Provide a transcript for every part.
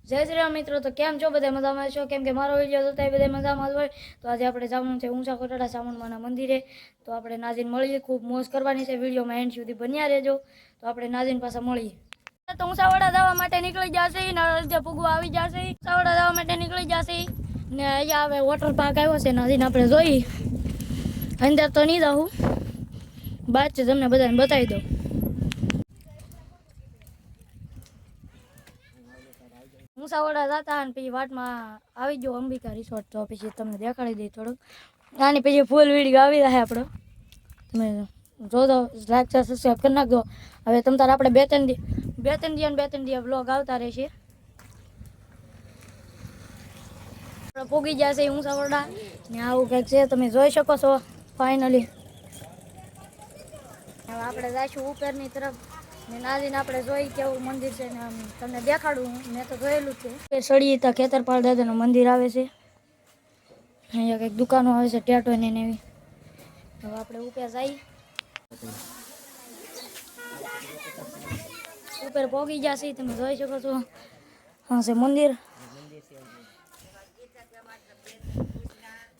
જય શ્રી રામ મિત્રો, તો કેમ છો? બધા મજામાં છો? કેમ કે મારો વિડીયો જોતા બધા મજામાં જ હોય. તો આજે આપણે જવાનું છે ઊંચા કોટડા ચામુંડમાના મંદિરે. તો આપણે નાઝીન મળીએ, ખૂબ મોજ કરવાની છે. વિડીયોમાં એન્ડ સુધી બન્યા રહેજો. તો આપણે નાઝીન પાસે મળીએ. તો ઊંચાવાડા જવા માટે નીકળી જશે ને અડધે પૂગવા આવી જશે. ઊંચાવાડા જવા માટે નીકળી જશે ને અહીંયા હવે વોટર પાર્ક આવ્યો છે. નાઝીન આપણે જોઈ અંદર તો નહીં જાઉં, બાદ છે તમને બધાને બતાવી દઉં. ઊંચાવાડા જતા અને પછી વાટમાં આવી ગયો અંબિકા રિસોર્ટ. તો પછી તમને દેખાડી દઈ થોડુંક. આની પછી ફૂલ વિડીયો આવી રહ્યા આપણો. તમે જોજો, લાઈક શેર સબસ્ક્રાઈબ કરી નાખજો. હવે તમ તારે આપણે બે ત્રણ દિવસ બ્લોગ આવતા રહેશે. આપણે પોગી ગયા છે ઊંચાવાડા ને આવું કંઈક છે, તમે જોઈ શકો છો. ફાઇનલી હવે આપણે જઈશું ઉપરની તરફ ને નાઝીને આપણે જોઈ કેવું મંદિર છે ને તમને દેખાડું. મેં તો જોયેલું છે. સળીતા ખેતરપાળ દાદાનું મંદિર આવે છે. અહીંયા કંઈક દુકાનો આવે છે ટેટોની ને એવી. હવે આપણે ઉપર જઈએ. ઉપર પહોંચી ગયા છે, તમે જોઈ શકો છો. હા છે મંદિર,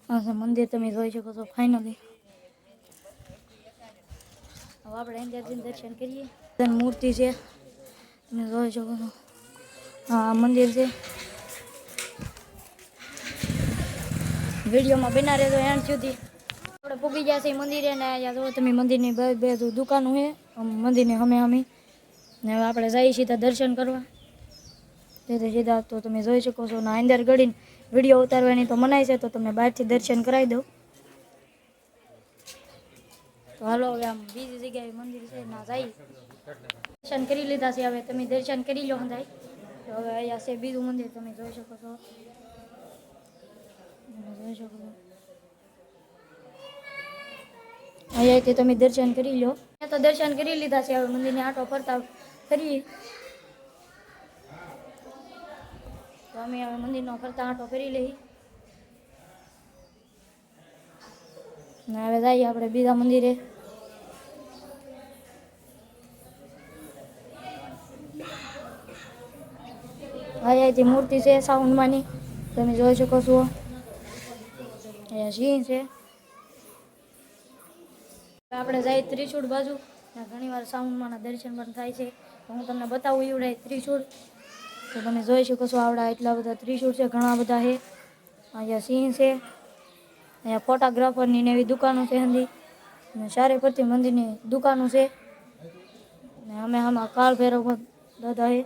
હા છે મંદિર, તમે જોઈ શકો છો. ફાઇનલી હવે આપણે અંદરથી દર્શન કરીએ. મૂર્તિ છે, તમે જોઈ શકો છો. હા મંદિર છે. વિડીયોમાં બના રહેજો એન્ડ સુધી. આપણે પૂગી ગયા છે મંદિરે ને અહીંયા જો તમે મંદિરની બે દુકાનો છે મંદિરની અમે ને હવે આપણે જઈએ સીધા દર્શન કરવા. સીધા તો તમે જોઈ શકો છો. ના અંદર ગળીને વિડીયો ઉતારવાની તો મનાય છે, તો તમને બહારથી દર્શન કરાવી દઉં. તો હાલો હવે આમ બીજી જગ્યાએ મંદિર છે ના જાય. દર્શન કરી લીધા છે, હવે તમે દર્શન કરી લો હંધાય. તો હવે અહીંયા છે બીજું મંદિર, તમે જોઈ શકો છો. જોઈ શકો છો અહીંયાથી તમે દર્શન કરી લો. મેં તો દર્શન કરી લીધા છે. હવે મંદિરને આંટો ફરતા ફરીએ. તો અમે હવે મંદિરનો ફરતા આંટો ફરી લઈએ ને હવે જઈએ આપણે બીજા મંદિરે. અહીંયાથી મૂર્તિ છે સાઉન્ડમાંની, તમે જોઈ શકો છો. અહીંયા સિંહ છે. આપણે જઈએ ત્રિશૂળ બાજુ. ઘણી વાર સાઉન્ડમાંના દર્શન પણ થાય છે. તો હું તમને બતાવું એવડે ત્રિશૂળ. તો તમે જોઈ શકો છો આવડા એટલા બધા ત્રિશૂળ છે, ઘણા બધા છે. અહીંયા સિંહ છે. અહીંયા ફોટોગ્રાફરની ને એવી દુકાનો છે હંધી ને સારી પડતી મંદિરની દુકાનો છે. ને અમે આમાં કાળ ભૈરવ દાદા છે.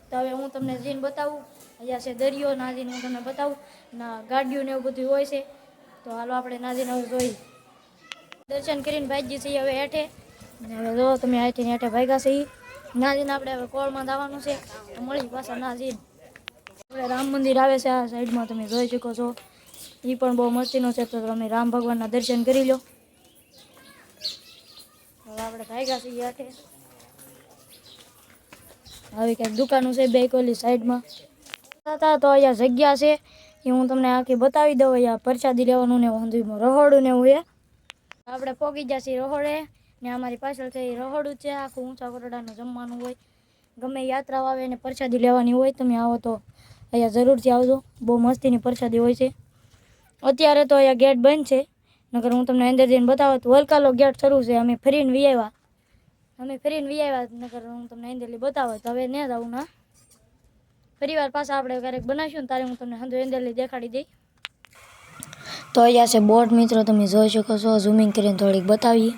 તો હવે હું તમને જઈને બતાવું. અહીંયા છે દરિયો, નાજીને હું તમને બતાવું. ના ગાડીઓ ને એવું બધું હોય છે. તો હાલો આપણે નાજીને હવે જોઈ. દર્શન કરીને ભાઈજી છીએ હવે હેઠે ને હવે જો તમે અહીંથી હેઠે ભાગ્યા છે. નાજીને આપણે હવે કોળમાં જવાનું છે. તો મળી પાછા નાજીને. આપણે રામ મંદિર આવે છે આ સાઈડમાં, તમે જોઈ શકો છો. એ પણ બહુ મસ્તીનો છે. તો તમે રામ ભગવાનના દર્શન કરી લો. હવે આપણે ભાગ્યા છીએ હેઠે. આવી કંઈક દુકાનો છે બે કોલી સાઈડમાં. તો અહીંયા જગ્યા છે એ હું તમને આખી બતાવી દઉં. અહીંયા પ્રસાદી લેવાનું ને હું રહોડું ને એવું છે. આપણે પોગી જશે રહોડે ને અમારી પાછળ છે એ રહોડું છે. આખું ઊંચા કોટડાનું જમવાનું હોય. ગમે યાત્રાઓ આવે ને પ્રસાદી લેવાની હોય, તમે આવો તો અહીંયા જરૂરથી આવજો. બહુ મસ્તીની પ્રસાદી હોય છે. અત્યારે તો અહીંયા ગેટ બંધ છે, નકર હું તમને અંદર જઈને બતાવો. તો વલકાલો ગેટ શરૂ છે. અમે ફરીને વી આવ્યા નકર હું તમને અંદરથી બતાવો. તો હવે ન જાઉં ના, ફરીવાર પાછા આપણે ક્યારેક બનાવીશું ને તારે હું તમને અંદરથી દેખાડી દઈ. તો અહીંયા છે બોટ મિત્રો, તમે જોઈ શકો છો. ઝૂમિંગ કરીને થોડીક બતાવીએ.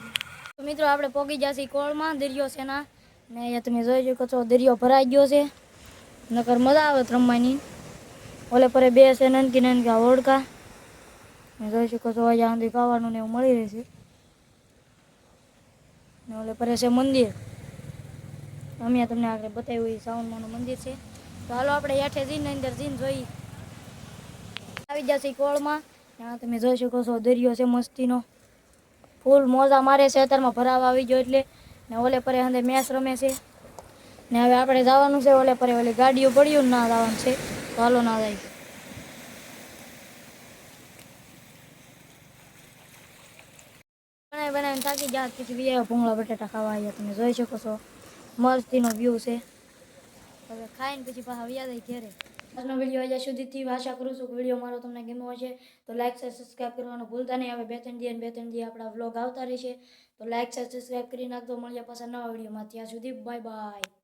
તો મિત્રો આપણે પોગી જશે કોળમાં. દરિયો છે ના ને અહીંયા તમે જોઈ શકો છો. દરિયો ભરાઈ ગયો છે, નકર મજા આવે રમવાની. ઓલે પરે બે છે નાનકી ઓળકા, જોઈ શકો છો. અહીંયા સુધી ખાવાનું ને એવું મળી રહેશે. ને ઓલે પરે છે મંદિર, અમે તમને આગળ બતાવ્યું એ સાઉન્ડમાંનું મંદિર છે. તો હાલો આપણે હેઠે જઈને અંદર જઈને જોઈ. આવી જશે કોળમાં. ત્યાં તમે જોઈ શકો છો દરિયો છે મસ્તીનો. ફૂલ મોજા મારે છે અત્યારમાં ભરાવા આવી ગયો એટલે. ને ઓલે પરે અંદર મેચ રમે છે. ને હવે આપણે જવાનું છે ઓલે પરે. ઓલી ગાડીઓ પડ્યું ના જવાનું છે. તો હાલો ના જાય. બનાવીને થાકી ગયા પછી બીજા ભૂંગળા બટેટા ખાવા આવ્યા. તમે જોઈ શકો છો મસ્તીનો વ્યૂ છે. હવે ખાઈને પછી પાછા વ્યા જાય ઘેરે. આજનો વિડીયો અહીંયા સુધીથી આશા કરું છું કે વિડીયો મારો તમને ગમ્યો હશે. તો લાઈક શેર સબસ્ક્રાઈબ કરવાનું ભૂલતા નહીં. હવે 2-3 દી આપણા વ્લોગ આવતા રહેશે. તો લાઈક શેર સબસ્ક્રાઈબ કરી નાખજો. મળીએ પાછા નવા વિડીયોમાં. ત્યાં સુધી બાય બાય.